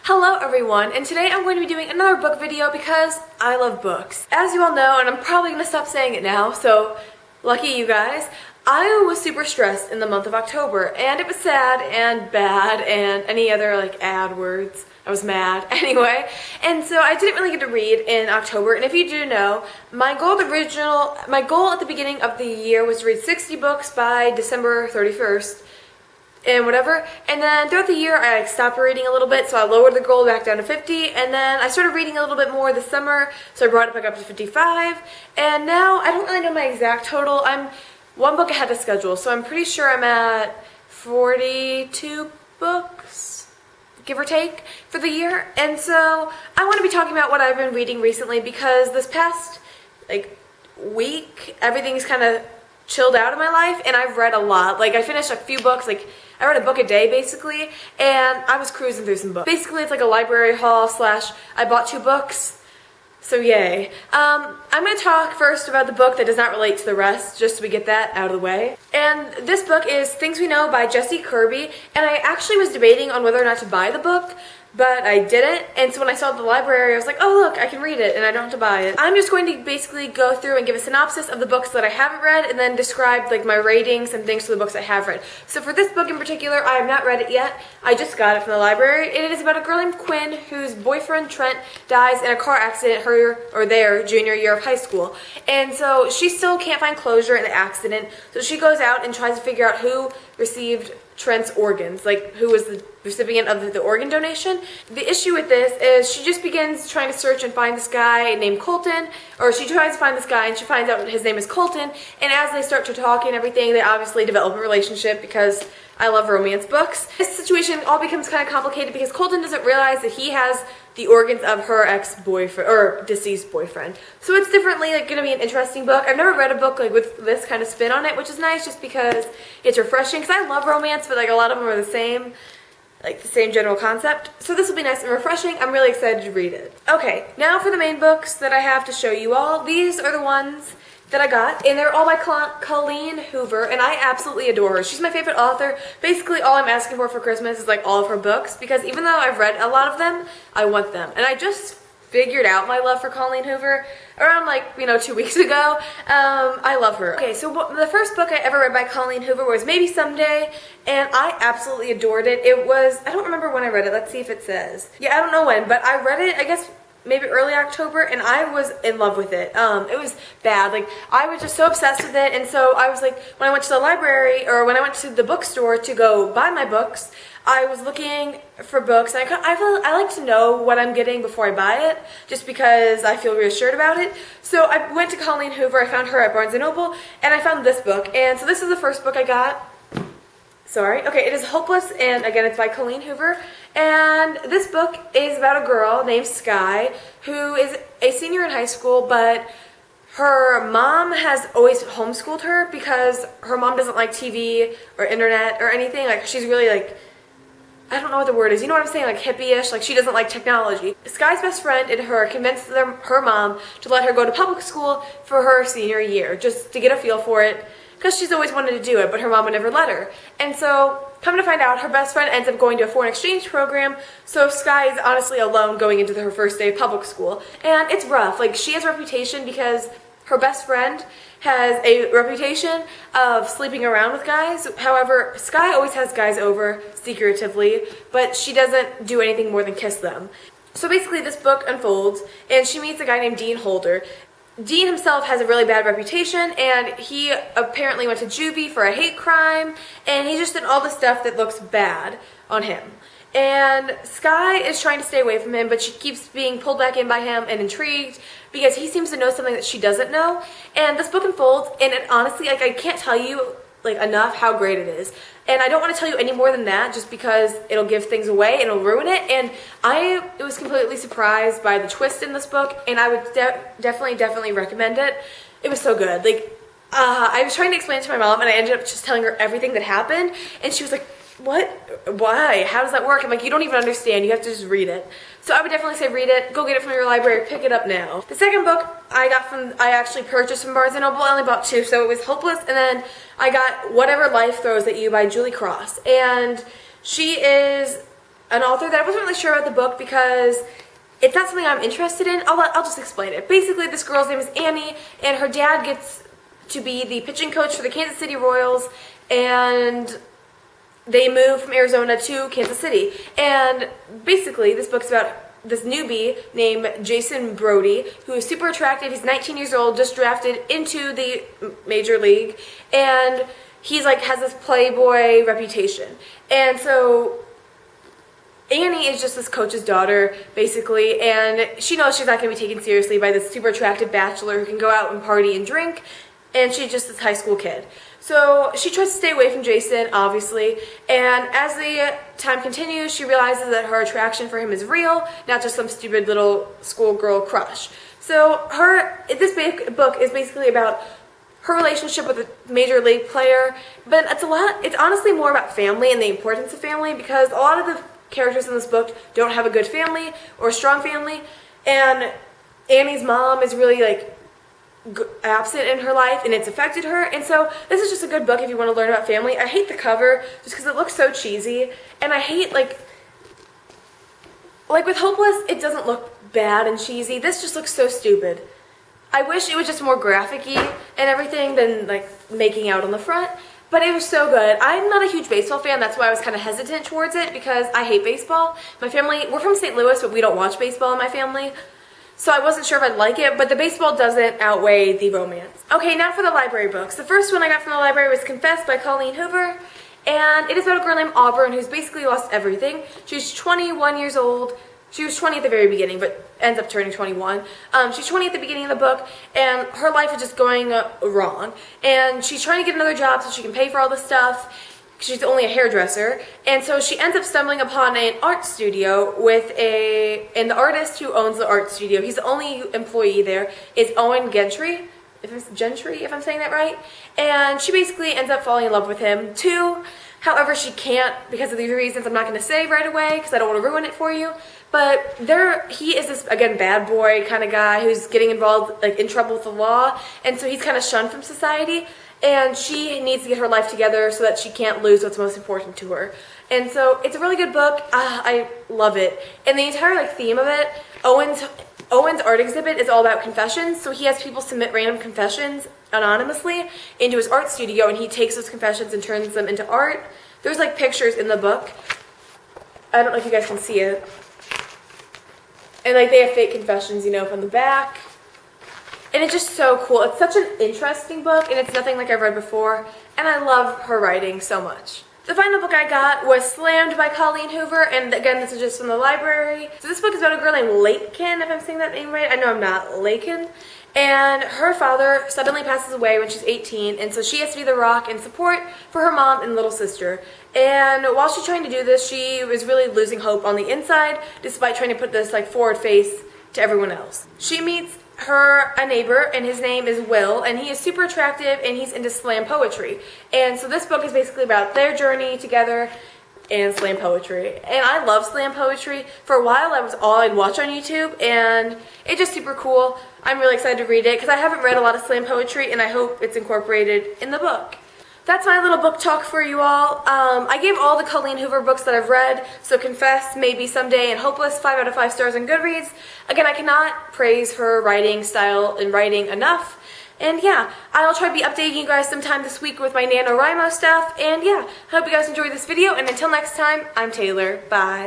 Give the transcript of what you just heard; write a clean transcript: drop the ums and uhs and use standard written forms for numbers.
Hello everyone, and today I'm going to be doing another book video because I love books. As you all know, and I'm probably going to stop saying it now, so lucky you guys, I was super stressed in the month of October, and it was sad and bad and any other like ad words. I was mad anyway, and so I didn't really get to read in October. And if you do know, my goal at the beginning of the year was to read 60 books by December 31st. And whatever, and then throughout the year I stopped reading a little bit, so I lowered the goal back down to 50, and then I started reading a little bit more this summer, so I brought it back up to 55, and now I don't really know my exact total. I'm one book ahead of schedule, so I'm pretty sure I'm at 42 books, give or take, for the year. And so I want to be talking about what I've been reading recently, because this past week everything's kind of chilled out in my life, and I've read a lot. Like, I finished a few books, I read a book a day basically, and I was cruising through some books. Basically it's like a library haul slash I bought 2 books, so yay. I'm going to talk first about the book that does not relate to the rest, just so we get that out of the way. And this book is Things We Know by Jessie Kirby, and I actually was debating on whether or not to buy the book, but I didn't, and so when I saw it at the library, I was like, oh look, I can read it, and I don't have to buy it. I'm just going to basically go through and give a synopsis of the books that I haven't read, and then describe my ratings and things for the books I have read. So for this book in particular, I have not read it yet. I just got it from the library, and it is about a girl named Quinn whose boyfriend Trent dies in a car accident their junior year of high school. And so she still can't find closure in the accident, so she goes out and tries to figure out who received Trent's organs, who was the recipient of the organ donation. The issue with this is she just begins trying to search and find this guy named Colton, or she tries to find this guy and she finds out his name is Colton, and as they start to talk and everything, they obviously develop a relationship because I love romance books. This situation all becomes kind of complicated because Colton doesn't realize that he has the organs of her ex-boyfriend, or deceased boyfriend. So it's definitely going to be an interesting book. I've never read a book with this kind of spin on it, which is nice just because it's refreshing, because I love romance, but a lot of them are the same general concept. So this will be nice and refreshing. I'm really excited to read it. Okay, now for the main books that I have to show you all. These are the ones that I got, and they're all by Colleen Hoover, and I absolutely adore her. She's my favorite author. Basically, all I'm asking for Christmas is all of her books, because even though I've read a lot of them, I want them. And I just figured out my love for Colleen Hoover around 2 weeks ago. I love her. Okay, so the first book I ever read by Colleen Hoover was Maybe Someday, and I absolutely adored it. It was, I don't remember when I read it. Let's see if it says. Yeah, I don't know when, but I read it, I guess, maybe early October, and I was in love with it. It was bad. I was just so obsessed with it, and so I was when I went to the library, or when I went to the bookstore to go buy my books, I was looking for books, and I like to know what I'm getting before I buy it, just because I feel reassured about it. So I went to Colleen Hoover, I found her at Barnes & Noble, and I found this book, and so this is the first book I got. Sorry. Okay, it is Hopeless, and again, it's by Colleen Hoover. And this book is about a girl named Sky who is a senior in high school, but her mom has always homeschooled her because her mom doesn't like TV or internet or anything. She's really I don't know what the word is. You know what I'm saying? Hippie-ish. She doesn't like technology. Sky's best friend and her convinced her mom to let her go to public school for her senior year, just to get a feel for it, because she's always wanted to do it, but her mom would never let her. And so, come to find out, her best friend ends up going to a foreign exchange program, so Sky is honestly alone going into her first day of public school. And it's rough. She has a reputation because her best friend has a reputation of sleeping around with guys. However, Sky always has guys over secretively, but she doesn't do anything more than kiss them. So basically this book unfolds, and she meets a guy named Dean Holder. Dean himself has a really bad reputation, and he apparently went to juvie for a hate crime, and he's just done all the stuff that looks bad on him. And Sky is trying to stay away from him, but she keeps being pulled back in by him and intrigued because he seems to know something that she doesn't know. And this book unfolds, and it honestly, I can't tell you enough how great it is. And I don't want to tell you any more than that, just because it'll give things away and it'll ruin it. And I was completely surprised by the twist in this book, and I would definitely recommend it. It was so good. I was trying to explain it to my mom, and I ended up just telling her everything that happened, and she was like, what? Why? How does that work? I'm you don't even understand. You have to just read it. So I would definitely say read it. Go get it from your library. Pick it up now. The second book I actually purchased from Barnes & Noble. I only bought 2, so it was Hopeless, and then I got Whatever Life Throws at You by Julie Cross. And she is an author that I wasn't really sure about the book because it's not something I'm interested in. I'll just explain it. Basically, this girl's name is Annie, and her dad gets to be the pitching coach for the Kansas City Royals, and they move from Arizona to Kansas City. And basically, this book's about this newbie named Jason Brody, who is super attractive. He's 19 years old, just drafted into the major league, and he's like has this playboy reputation. And so Annie is just this coach's daughter, basically, and she knows she's not going to be taken seriously by this super attractive bachelor who can go out and party and drink, and she's just this high school kid. So she tries to stay away from Jason, obviously, and as the time continues, she realizes that her attraction for him is real, not just some stupid little schoolgirl crush. So this book is basically about her relationship with a major league player, but it's honestly more about family and the importance of family, because a lot of the characters in this book don't have a good family or a strong family, and Annie's mom is really like absent in her life, and it's affected her. And so this is just a good book if you want to learn about family. I hate the cover just because it looks so cheesy, and I hate like with Hopeless, it doesn't look bad and cheesy. This just looks so stupid. I wish it was just more graphic-y and everything than like making out on the front. But it was so good. I'm not a huge baseball fan. That's why I was kind of hesitant towards it, because I hate baseball. My family, we're from St. Louis, but we don't watch baseball in my family. So I wasn't sure if I'd like it, but the baseball doesn't outweigh the romance. Okay, now for the library books. The first one I got from the library was Confess by Colleen Hoover. And it is about a girl named Auburn who's basically lost everything. She's 21 years old. She was 20 at the very beginning, but ends up turning 21. She's 20 at the beginning of the book, and her life is just going wrong. And she's trying to get another job so she can pay for all this stuff. She's only a hairdresser. And so she ends up stumbling upon an art studio and the artist who owns the art studio, he's the only employee there, is Owen Gentry, if I'm saying that right. And she basically ends up falling in love with him too. However, she can't because of these reasons I'm not going to say right away because I don't want to ruin it for you. But he is this, again, bad boy kind of guy who's getting involved, like, in trouble with the law. And so he's kind of shunned from society. And she needs to get her life together so that she can't lose what's most important to her. And so it's a really good book. I love it. And the entire theme of it, Owen's art exhibit is all about confessions. So he has people submit random confessions anonymously into his art studio, and he takes those confessions and turns them into art. There's pictures in the book. I don't know if you guys can see it. And they have fake confessions, from the back. And it's just so cool. It's such an interesting book, and it's nothing like I've read before. And I love her writing so much. The final book I got was Slammed by Colleen Hoover, and again, this is just from the library. So this book is about a girl named Lakin, if I'm saying that name right. I know I'm not. Lakin. And her father suddenly passes away when she's 18, and so she has to be the rock and support for her mom and little sister. And while she's trying to do this, she was really losing hope on the inside, despite trying to put this forward face to everyone else. She meets a neighbor, and his name is Will, and he is super attractive, and he's into slam poetry. And so this book is basically about their journey together and slam poetry. And I love slam poetry. For a while, that was all I'd watch on YouTube, and it's just super cool. I'm really excited to read it because I haven't read a lot of slam poetry, and I hope it's incorporated in the book. That's my little book talk for you all. I gave all the Colleen Hoover books that I've read, so Confess, Maybe Someday, and Hopeless 5 out of 5 stars on Goodreads. Again, I cannot praise her writing style and writing enough. And yeah, I'll try to be updating you guys sometime this week with my NaNoWriMo stuff. And yeah, I hope you guys enjoyed this video, and until next time, I'm Taylor. Bye.